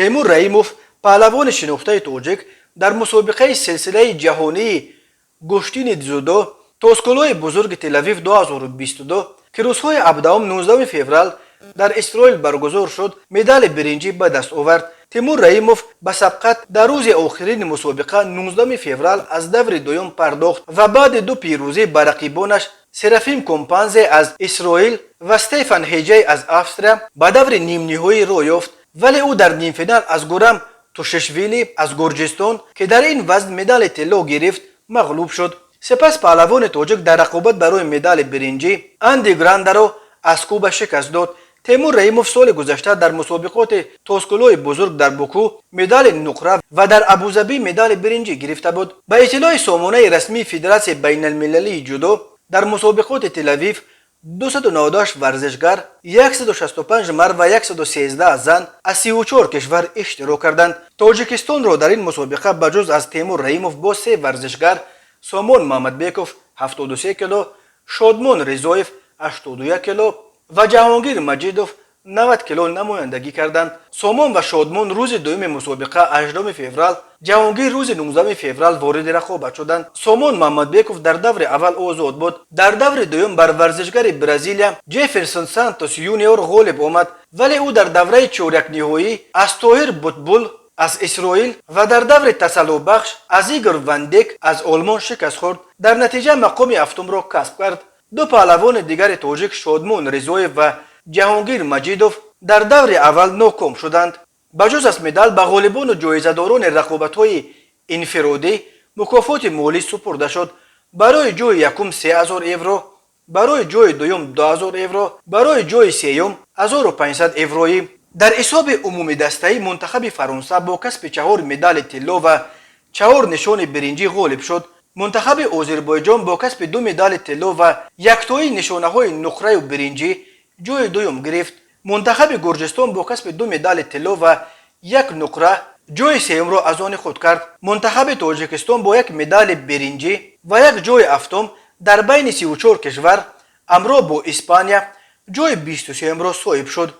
تیمور رئیموف پهلوان شناخته تاجیک در مسابقه سلسله جهانی گشتین زودو توسکولوی بزرگ تل‌آویو 2022 که روزهای 17-19 فوریه در اسرائیل برگزار شد مدال برنجی به دست آورد. تیمور رئیموف به سبقت در روز آخرین مسابقه 19 فوریه از دور دوم پرداخت و بعد دو پیروزی بر رقیبانش سرافیم کمپانزه از اسرائیل و استفان هیجی از استرالیا به دور نیم نهایی رو یافت، ولی او در نیم فینال از گورام توششویلی از گرجستان که در این وزن مدال طلا گرفت مغلوب شد. سپس پهلوان تاجیک در رقابت برای مدال برنجی اندی گراند را از کوبا شکست داد. تیمور رئیموف سال گذشته در مسابقات توسکولوی بزرگ در باکو مدال نقره و در ابوظبی مدال برنجی گرفته بود. به اطلاع سامانه رسمی فدراسیون بین المللی جودو در مسابقات تل‌آویو 298 ورزشگر، 165 مرد و 113 زن از 34 کشور اشتراک کردند. تاجیکستان را در این مسابقه بجز از تیمور رئیموف با 3 ورزشگر سامان محمدبیکوف 73 کیلو، شادمان رضایف 81 کیلو و جهانگیر مجیدوف 90 کیلو نمایندگی کردند. سامان و شادمان روز دوم مسابقه 18 فوریه، جهانگیر روز 19 فوریه وارد رقابت شدند. سامان محمدبیکوف در دور اول آزاد بود. در دور دوم بر ورزشگر برزیلیا جفرسون سانتوس یونیور غالب آمد، ولی او در دوره چهارک نهایی از طاهر بوتبول از اسرائیل و در دور تسلط بخش از ایگور وندیک از آلمان شکست خورد. در نتیجه مقام هفتم را کسب کرد. دو پهلوان دیگر تاجیک شادمان رضایف و جهانگیر مجیدوف در دور اول ناکام شدند. بجز از مدال به غالبان و جایزه‌داران رقابت‌های انفرادی مکافات مالی سپرده شد. برای جای یکم 3000 یورو، برای جای دوم 2000 یورو، برای جای سوم 1500 یورویی. در حساب عمومی دسته‌ای منتخب فرانسه با کسب 4 مدال طلا و 4 نشان برنجی غالب شد. منتخب آذربایجان با کسب 2 مدال طلا و یکتایی نشانه‌های نقره و برنجی جای دوم گرفت. منتخب گرجستان با کسب 2 مدال طلا و 1 نقره جای سوم را از آن خود کرد. منتخب تاجیکستان با 1 مدال برنجی و 1 جای هفتم در بین 34 کشور همراه با اسپانیا جای 23 را صاحب شد.